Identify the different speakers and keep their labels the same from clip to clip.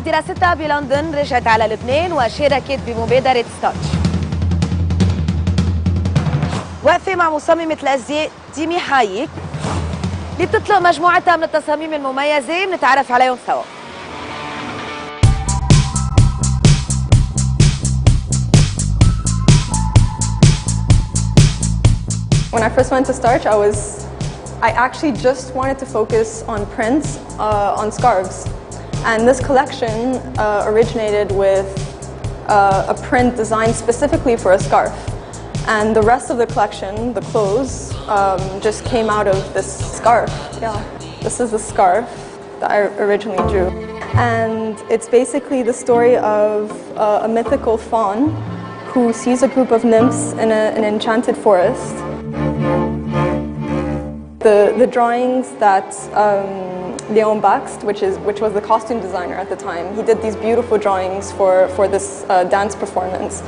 Speaker 1: دراستها بلندن رجعت على لبنان وشاركت بمبادرة ستارتش. وقفة مع مصممة الأزياء تيمي حايك اللي بتطلق مجموعتها من التصاميم المميزة بنتعرف عليهم سوا.
Speaker 2: When I first went to Starch, I actually just wanted to focus on prints, on scarves. And this collection originated with a print designed specifically for a scarf. And the rest of the collection, the clothes, just came out of this scarf. Yeah, this is the scarf that I originally drew. And it's basically the story of a mythical faun who sees a group of nymphs in an enchanted forest. The drawings that Leon Baxt, which was the costume designer at the time, he did these beautiful drawings for this dance performance.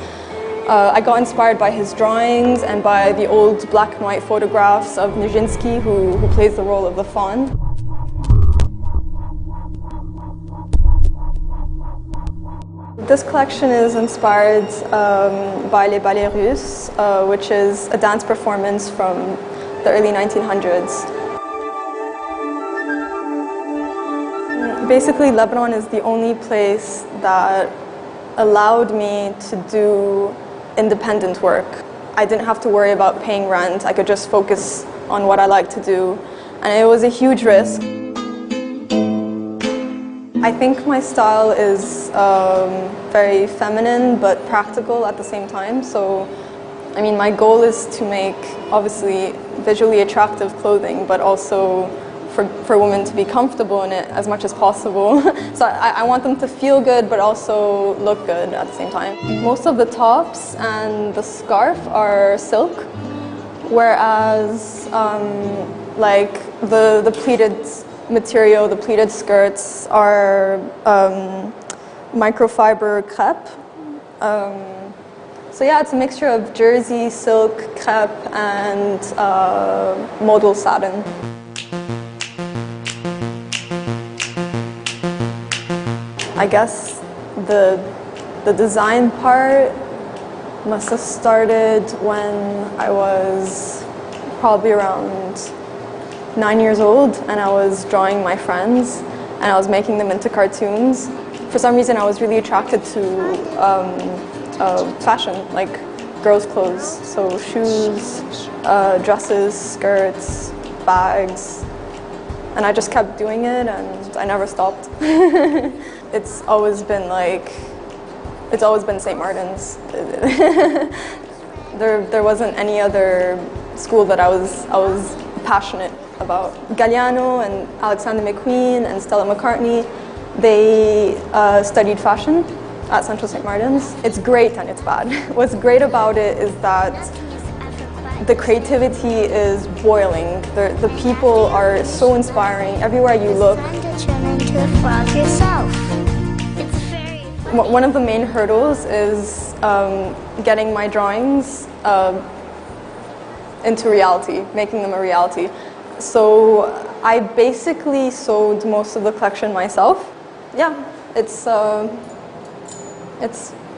Speaker 2: I got inspired by his drawings and by the old black and white photographs of Nijinsky, who plays the role of the faun. This collection is inspired by Les Ballets Russes, which is a dance performance from the early 1900s. Basically, Lebanon is the only place that allowed me to do independent work. I didn't have to worry about paying rent. I could just focus on what I like to do. And it was a huge risk. I think my style is very feminine but practical at the same time. So, I mean, my goal is to make, obviously, visually attractive clothing, but also for women to be comfortable in it as much as possible. So I want them to feel good, but also look good at the same time. Most of the tops and the scarf are silk, whereas like the pleated material, the pleated skirts are microfiber crepe. So yeah, it's a mixture of jersey, silk, crepe, and modal satin. I guess the design part must have started when I was probably around 9 years old, and I was drawing my friends and I was making them into cartoons. For some reason I was really attracted to fashion, like girls' clothes, so shoes, dresses, skirts, bags, and I just kept doing it and I never stopped. It's always been St. Martin's. There wasn't any other school that I was passionate about. Galliano and Alexander McQueen and Stella McCartney, they studied fashion at Central St. Martin's. It's great and it's bad. What's great about it is that the creativity is boiling. The people are so inspiring. Everywhere you look. One of the main hurdles is getting my drawings into reality, making them a reality. So I basically sewed most of the collection myself. Yeah, it's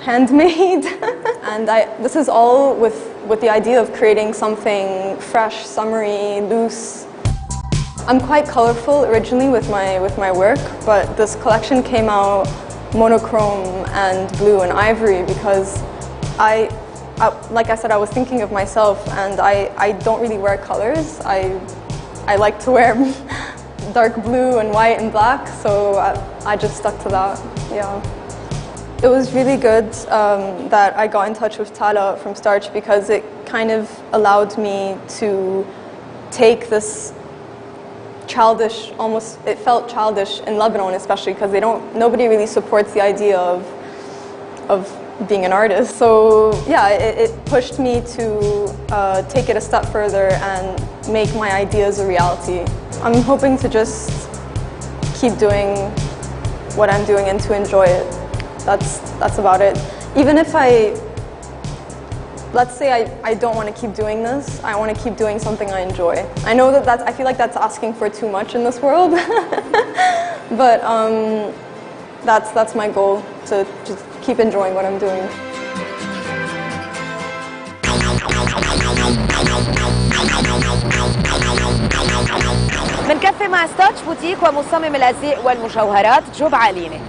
Speaker 2: handmade, and this is all with the idea of creating something fresh, summery, loose. I'm quite colorful originally with my work, but this collection came out monochrome and blue and ivory because like I said, I was thinking of myself, and I don't really wear colors. I like to wear dark blue and white and black, so I just stuck to that. Yeah. It was really good that I got in touch with Tala from Starch, because it kind of allowed me to take this childish, almost, it felt childish in Lebanon especially, because nobody really supports the idea of being an artist. So yeah, it pushed me to take it a step further and make my ideas a reality. I'm hoping to just keep doing what I'm doing and to enjoy it. That's about it. Even if let's say I don't want to keep doing this, I want to keep doing something I enjoy. I know I feel like that's asking for too much in this world, but that's my goal, to just keep enjoying what I'm doing.
Speaker 1: منكفي مع ستاتش بوتيك ومصمم الازياء والمجوهرات جوب عليني.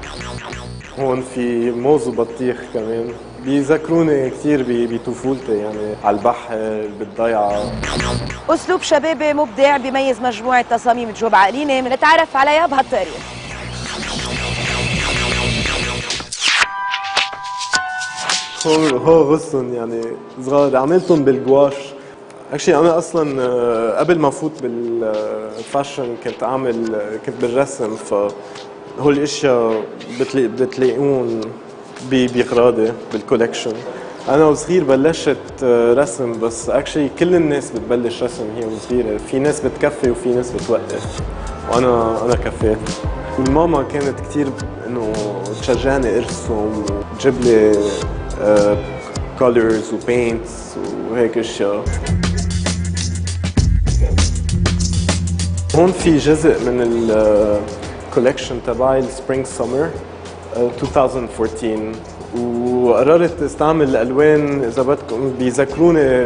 Speaker 3: هون في موز وبطيخ كمان بيذكروني كثير بطفولتي، يعني على البحر بالضيعه.
Speaker 1: اسلوب شبابي مبدع بيميز مجموعه تصاميم جوب عليني، بنتعرف عليها بهالطريقه.
Speaker 3: هو غصن يعني صغار، عملتهم بالجواش. اكشلي انا اصلا قبل ما افوت بالفاشن كنت بالرسم، فهول الاشياء بتلاقون بغراضي بالكولكشن. انا وصغير بلشت رسم، بس اكشلي كل الناس بتبلش رسم هي وصغيره، في ناس بتكفي وفي ناس بتوقف، وانا كفيت. والماما كانت كثير انه تشجعني ارسم وتجيب لي كولرز وبينتس وهيك اشياء. هون في جزء من الكولكشن تبعي السبرينج سمر 2014، وقررت استعمل الالوان اذا بدكم بيذكروني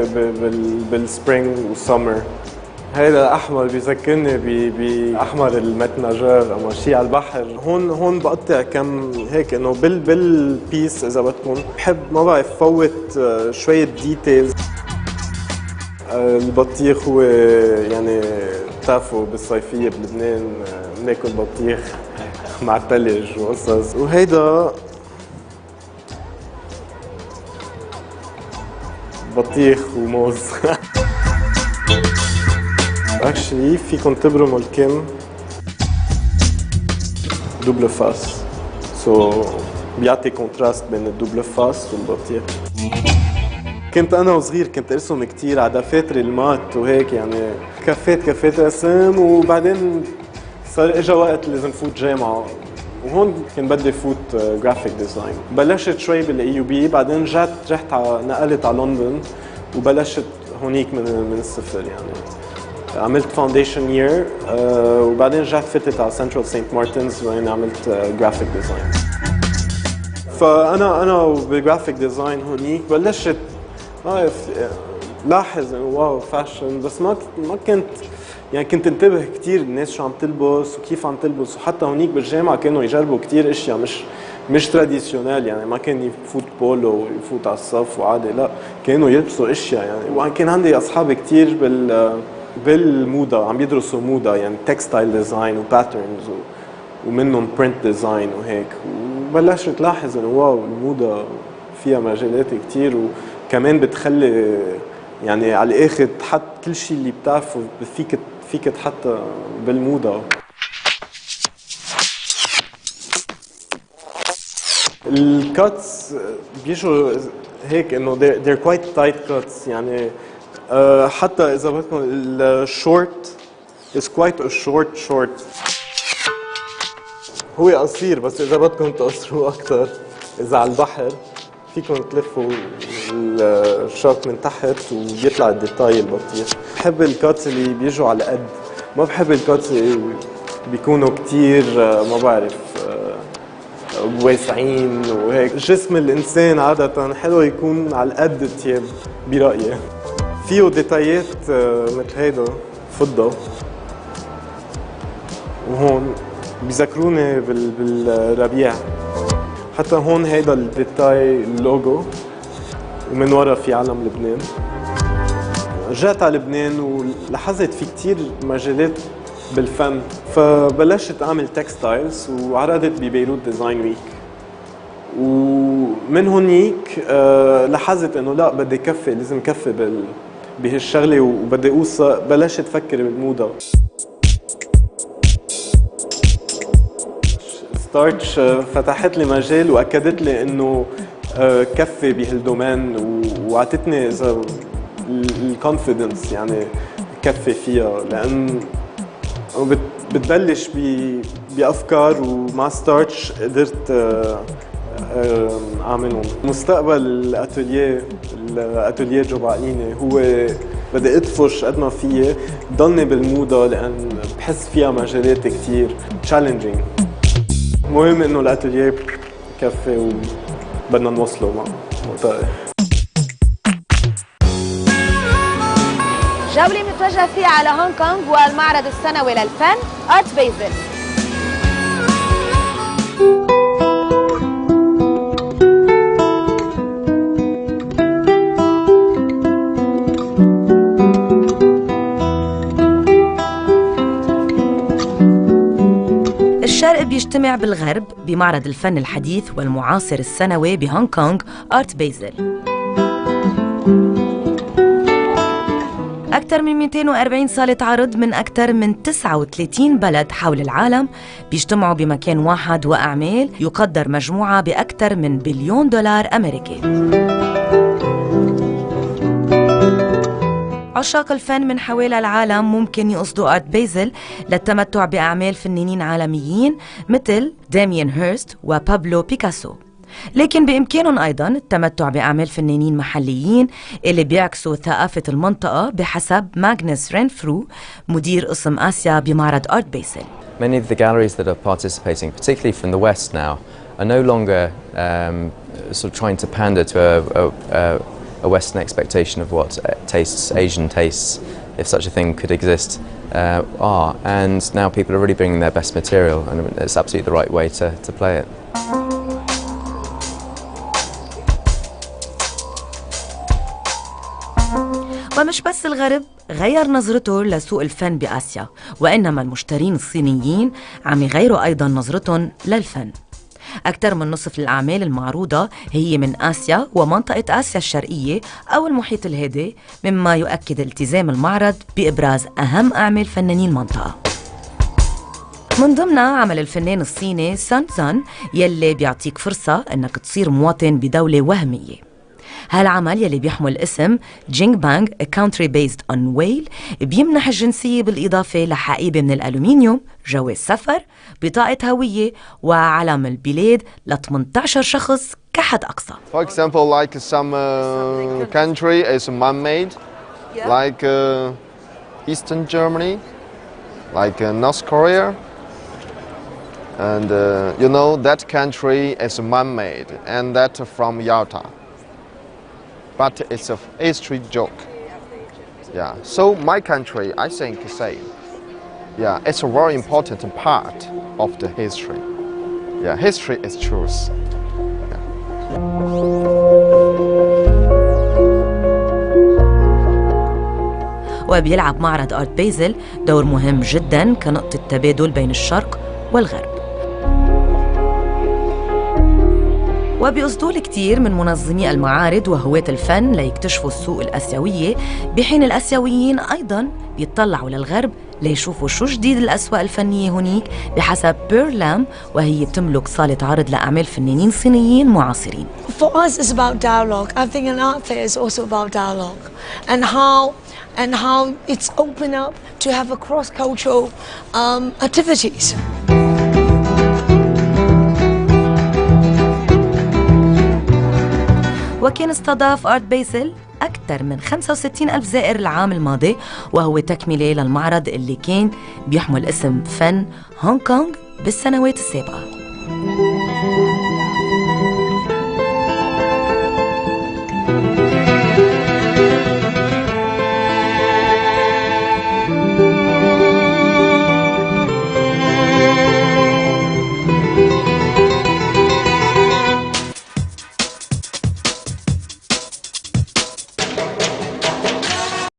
Speaker 3: بالسبرينج والسمر. هيدا احمر بيذكرني باحمر المتنجر او شيء على البحر. هون بقطع كم هيك انه بالبيس اذا بدكم، بحب ما بعرف فوت شويه ديتيلز. البطيخ هو يعني بتعرفوا بالصيفيه بلبنان بناكل بطيخ مع الثلج وقصص، وهيدا بطيخ وموز. اكشلي فيكم تبرموا الكم دوبل فاس، بيعطي كونتراست بين الدوبل فاس والبطيخ. كنت انا وصغير كنت ارسم كثير على دفاتر المات وهيك، يعني كفيت رسم، وبعدين صار اجى وقت لازم فوت جامعه، وهون كان بدي فوت جرافيك ديزاين. بلشت شوي بالاي بي، بعدين نقلت على لندن وبلشت هونيك من الصفر. يعني عملت فاونديشن يير، وبعدين رجعت فتت على سنترال سانت مارتنز وين عملت جرافيك ديزاين. فانا بالجرافيك ديزاين هونيك بلشت لاحظ انه واو فاشن، بس ما كنت يعني كنت انتبه كثير الناس شو عم تلبس وكيف عم تلبس، وحتى هونيك بالجامعه كانوا يجربوا كثير اشياء مش تراديشنال، يعني ما كان يفوت بولو ويفوت على الصف وعادي، لا كانوا يلبسوا اشياء يعني. وكان عندي اصحاب كثير بالموضه عم يدرسوا موضه، يعني تكستايل ديزاين وباترنز ومنهم برنت ديزاين وهيك، وبلشت لاحظ انه واو الموضه فيها مجالات كثير، وكمان بتخلي يعني على الاخر تحط كل شيء اللي بتعرفه فيك تحطه بالموضه. الكاتس بيجوا هيك انه they're quite tight cuts، يعني حتى اذا بدكم الشورت is quite a short. هو قصير، بس اذا بدكم تقصروه اكثر اذا على البحر فيكم تلفوا الشورت من تحت وبيطلع الديتاي البطيخ. بحب الكاتس اللي بيجوا على قد، ما بحب الكاتس اللي بيكونوا كثير ما بعرف واسعين وهيك. جسم الانسان عاده حلو يكون على قد الثياب برايي. فيه ديتايات مثل هيدا فضه، وهون بيذكروني بالربيع. حتى هون هيدا الديتاي اللوجو، ومن ورا في علم لبنان. رجعت على لبنان ولاحظت في كتير مجالات بالفن، فبلشت اعمل تكستايلز وعرضت ببيروت ديزاين ويك. ومن هونيك لاحظت انه لا بدي كفي، لازم كفي بهالشغله وبدي اوصل. بلشت افكر بالموضه. ستارتش فتحت لي مجال واكدت لي انه كفي بهالدومين، واعطتني اذا الكونفيدنس يعني كفي فيها، لان بتبلش بافكار، ومع ستارتش قدرت اعملهم. مستقبل الاتوليه جوب عقليني هو بدي ادفش قد ما فيي ضلني بالموضه، لان بحس فيها مجالات كثير تشالنجينج. المهم انه الاتelier كفي وبدنا نوصله مع وقتها.
Speaker 1: جولة متوجه فيها على هونغكونغ والمعرض السنوي للفن ارت بيزل. الشرق بيجتمع بالغرب بمعرض الفن الحديث والمعاصر السنوي بهونغكونغ ارت بيزل. أكثر من 240 صالة عرض من أكثر من 39 بلد حول العالم بيجتمعوا بمكان واحد وأعمال يقدر مجموعة بأكثر من $1 بليون أمريكي. عشاق الفن من حوالي العالم ممكن يقصدوا ارت بيزل للتمتع بأعمال فنانين عالميين مثل داميان هيرست وبابلو بيكاسو، لكن بإمكانهم أيضاً التمتع بأعمال فنانين محليين اللي بيعكسوا ثقافة المنطقة بحسب ماغنس رينفرو مدير قسم آسيا بمعرض ارت بيزل.
Speaker 4: Many of the galleries that are participating, particularly from the West now, are no longer sort of trying to pander to a Western expectation of what tastes, Asian tastes, if such a thing could exist, are. And now people are really bringing their best material, and it's absolutely the right way to play it.
Speaker 1: ومش بس الغرب غير نظرته لسوق الفن بآسيا، وإنما المشترين الصينيين عم يغيروا أيضاً نظرتهم للفن. أكثر من نصف الأعمال المعروضة هي من آسيا ومنطقة آسيا الشرقية أو المحيط الهادي، مما يؤكد التزام المعرض بإبراز أهم أعمال فنانين المنطقة. من ضمنها عمل الفنان الصيني سان زان يلي بيعطيك فرصة أنك تصير مواطن بدولة وهمية. هالعمل يلي بيحمل اسم جينغ بانغ A Country Based on Whale بيمنح الجنسية بالإضافة لحقيبة من الألومنيوم، جواز سفر، بطاقة هوية وعلم البلاد ل 18 شخص كحد أقصى.
Speaker 5: For example, like some country is man-made, like Eastern Germany, like North Korea, and you know that country is man-made, and that from Yalta. But it's a history joke. Yeah. So my country, I think, same. Yeah, it's a very important part of the history. Yeah, history is truth. Yeah.
Speaker 1: وبيلعب معرض ارت بيزل دور مهم جدا كنقطة تبادل بين الشرق والغرب. وبيقصدوا الكثير من منظمي المعارض وهواة الفن ليكتشفوا السوق الآسيوية، بحين الآسيويين أيضاً بيطلعوا للغرب ليشوفوا شو جديد الأسواق الفنية هنيك بحسب بيرلام، وهي بتملك صالة عرض لأعمال فنانين صينيين معاصرين.
Speaker 6: For us it's about dialogue. I think an art fair is also about dialogue and how it's open up to have a cross-cultural activities.
Speaker 1: وكان استضاف ارت بيزل أكثر من 65,000 زائر العام الماضي، وهو تكملة للمعرض اللي كان بيحمل اسم فن هونغكونغ بالسنوات السابقة.